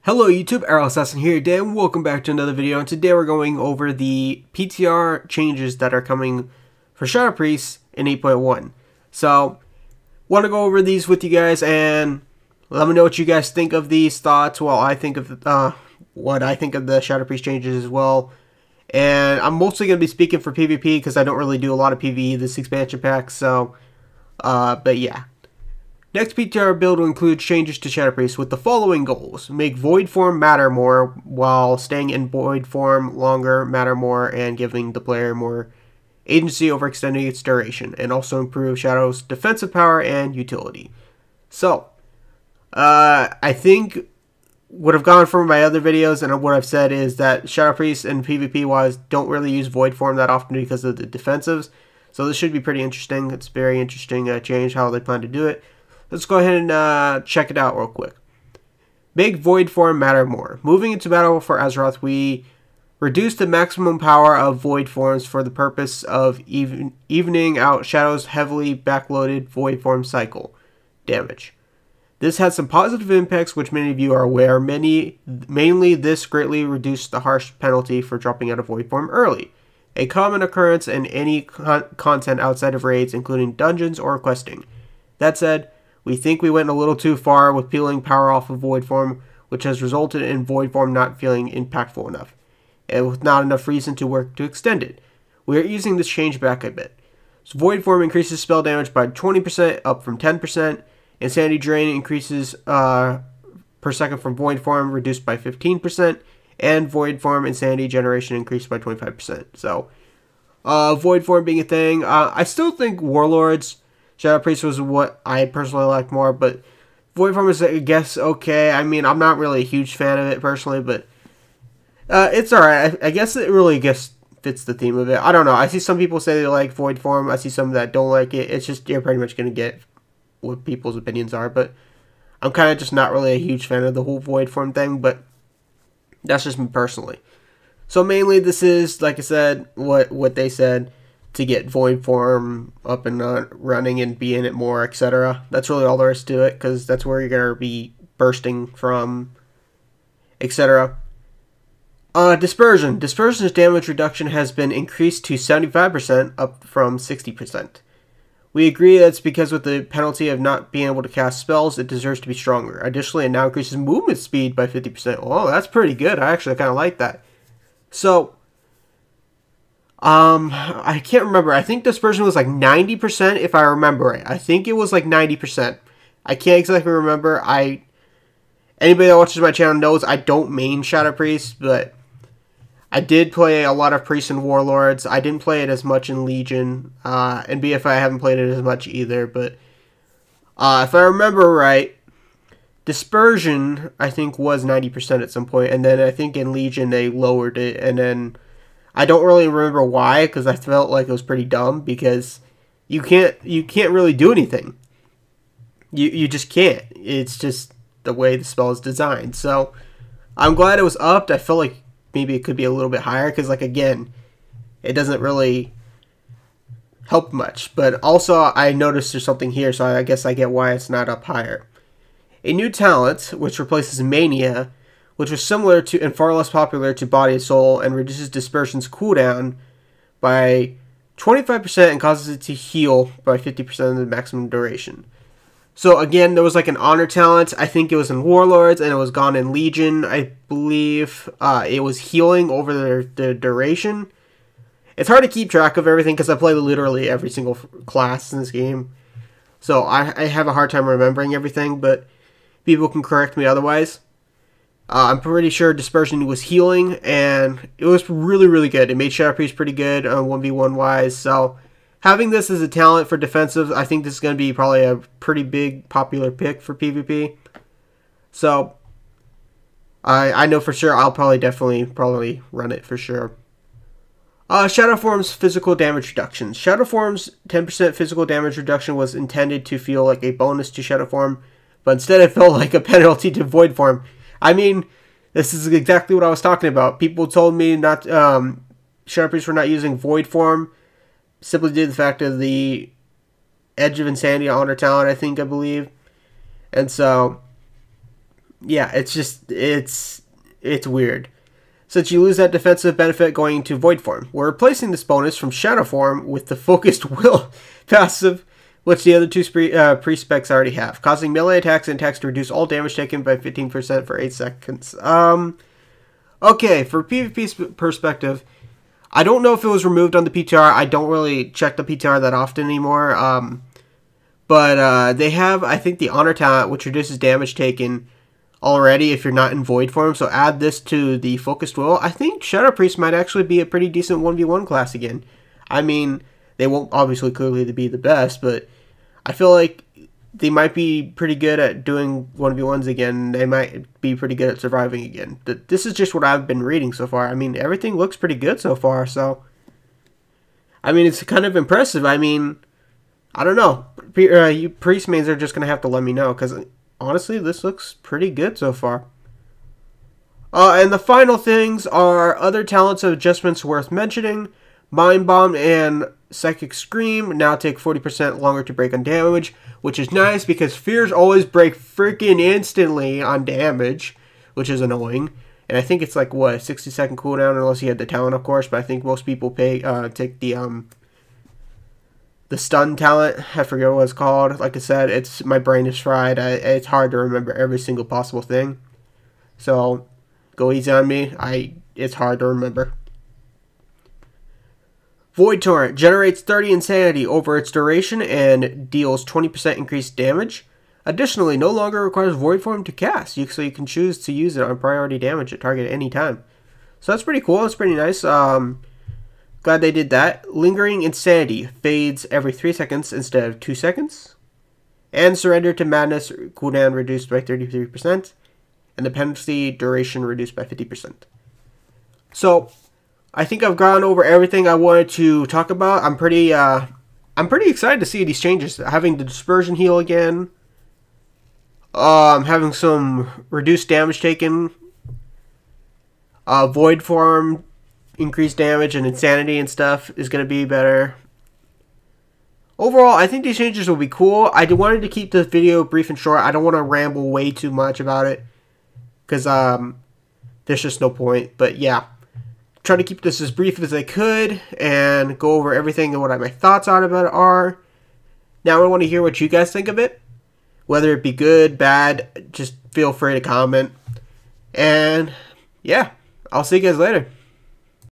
Hello YouTube, Arrow Assassin here today, and welcome back to another video. And today we're going over the PTR changes that are coming for Shadow Priest in 8.1. So, want to go over these with you guys, and let me know what you guys think of these thoughts. Well, I think of what I think of the Shadow Priest changes as well. And I'm mostly going to be speaking for PvP because I don't really do a lot of PvE this expansion pack. So, but yeah. Next PTR build will include changes to Shadow Priest with the following goals. Make Void form matter more while staying in Void form longer matter more and giving the player more agency over extending its duration. And also improve Shadow's defensive power and utility. So, I think what I've gone from my other videos and what I've said is that Shadow Priest and PvP wise don't really use Void form that often because of the defensives. So this should be pretty interesting. It's very interesting change how they plan to do it. Let's go ahead and check it out real quick. Make Void form matter more. Moving into battle for Azeroth, we reduce the maximum power of Void forms for the purpose of evening out Shadow's heavily backloaded Void form cycle damage. This has some positive impacts, which many of you are aware. Mainly, this greatly reduced the harsh penalty for dropping out of Void form early. A common occurrence in any content outside of raids, including dungeons or questing. That said, we think we went a little too far with peeling power off of Void form, which has resulted in Void form not feeling impactful enough, and with not enough reason to work to extend it. We are easing this change back a bit. So Void form increases spell damage by 20%, up from 10%. Insanity drain increases per second from Void form, reduced by 15%. And Void form insanity generation increased by 25%. So, Void form being a thing. I still think Warlords Shadow Priest was what I personally liked more, but Void form is, I guess, okay. I mean, I'm not really a huge fan of it personally, but it's alright. I guess it really fits the theme of it. I don't know. I see some people say they like Void form. I see some that don't like it. It's just, you're pretty much going to get what people's opinions are, but I'm kind of just not really a huge fan of the whole Void form thing, but that's just me personally. So mainly this is, like I said, what they said, to get Void form up and running and be in it more, etc. That's really all there is to it, because that's where you're going to be bursting from, etc. Dispersion. Dispersion's damage reduction has been increased to 75%, up from 60%. We agree that's because with the penalty of not being able to cast spells, it deserves to be stronger. Additionally, it now increases movement speed by 50%. Oh, that's pretty good. I actually kind of like that. So, I can't remember. I think Dispersion was like 90% if I remember right. I think it was like 90%. I can't exactly remember. Anybody that watches my channel knows I don't main Shadow Priest, but I did play a lot of Priests and Warlords. I didn't play it as much in Legion. And BFI I haven't played it as much either, but if I remember right, Dispersion I think was 90% at some point, and then I think in Legion they lowered it, and then I don't really remember why, because I felt like it was pretty dumb, because you can't really do anything. You just can't. It's just the way the spell is designed. So I'm glad it was upped. I feel like maybe it could be a little bit higher, because like again, it doesn't really help much. But also I noticed there's something here, so I guess I get why it's not up higher. A new talent, which replaces Mania, which was similar to and far less popular to Body and Soul, and reduces Dispersion's cooldown by 25% and causes it to heal by 50% of the maximum duration. So again, there was like an honor talent. I think it was in Warlords, and it was gone in Legion. I believe it was healing over the duration. It's hard to keep track of everything because I play literally every single class in this game. So I have a hard time remembering everything, but people can correct me otherwise. I'm pretty sure Dispersion was healing, and it was really, really good. It made Shadow Priest pretty good 1v1 wise. So having this as a talent for defensive, I think this is going to be probably a pretty big popular pick for PvP. So I know for sure I'll probably run it for sure. Shadow Form's physical damage reductions. Shadow Form's 10% physical damage reduction was intended to feel like a bonus to Shadow Form, but instead it felt like a penalty to Void Form. I mean, this is exactly what I was talking about. People told me not Shadow Priests were not using Void form simply due to the fact of the Edge of Insanity honor talent, I believe. And so yeah, it's weird. Since you lose that defensive benefit going to Void form, we're replacing this bonus from Shadow form with the Focused Will passive, which the other two pre-specs already have, causing melee attacks and attacks to reduce all damage taken by 15% for 8 seconds. Okay, for PvP perspective, I don't know if it was removed on the PTR. I don't really check the PTR that often anymore. But they have, I think, the Honor talent, which reduces damage taken already if you're not in Void form. So add this to the Focused Will. I think Shadow Priest might actually be a pretty decent 1v1 class again. I mean, they won't obviously clearly be the best, but I feel like they might be pretty good at doing 1v1s again. They might be pretty good at surviving again. This is just what I've been reading so far. I mean, everything looks pretty good so far, so I mean, it's kind of impressive. I mean, I don't know. You Priest mains are just going to have to let me know, because honestly, this looks pretty good so far. And the final things are other talents of adjustments worth mentioning. Mind Bomb and Psychic Scream now take 40% longer to break on damage, which is nice because Fears always break freaking instantly on damage, which is annoying. And I think it's like, what, 60-second cooldown, unless you had the talent, of course, but I think most people take the stun talent. I forget what it's called. Like I said, my brain is fried. It's hard to remember every single possible thing. So go easy on me. It's hard to remember. Void Torrent generates 30 insanity over its duration and deals 20% increased damage. Additionally, no longer requires Void form to cast, so you can choose to use it on priority damage at target at any time. So that's pretty cool. That's pretty nice. Glad they did that. Lingering Insanity fades every 3 seconds instead of 2 seconds. And Surrender to Madness cooldown reduced by 33%. And the penalty duration reduced by 50%. So I think I've gone over everything I wanted to talk about. I'm pretty excited to see these changes. Having the Dispersion heal again. Having some reduced damage taken. Void form, increased damage and insanity and stuff is going to be better. Overall, I think these changes will be cool. I wanted to keep this video brief and short. I don't want to ramble way too much about it, because there's just no point. But yeah, try to keep this as brief as I could and go over everything and what my thoughts on about it are. Now I want to hear what you guys think of it. Whether it be good, bad, just feel free to comment. And yeah, I'll see you guys later.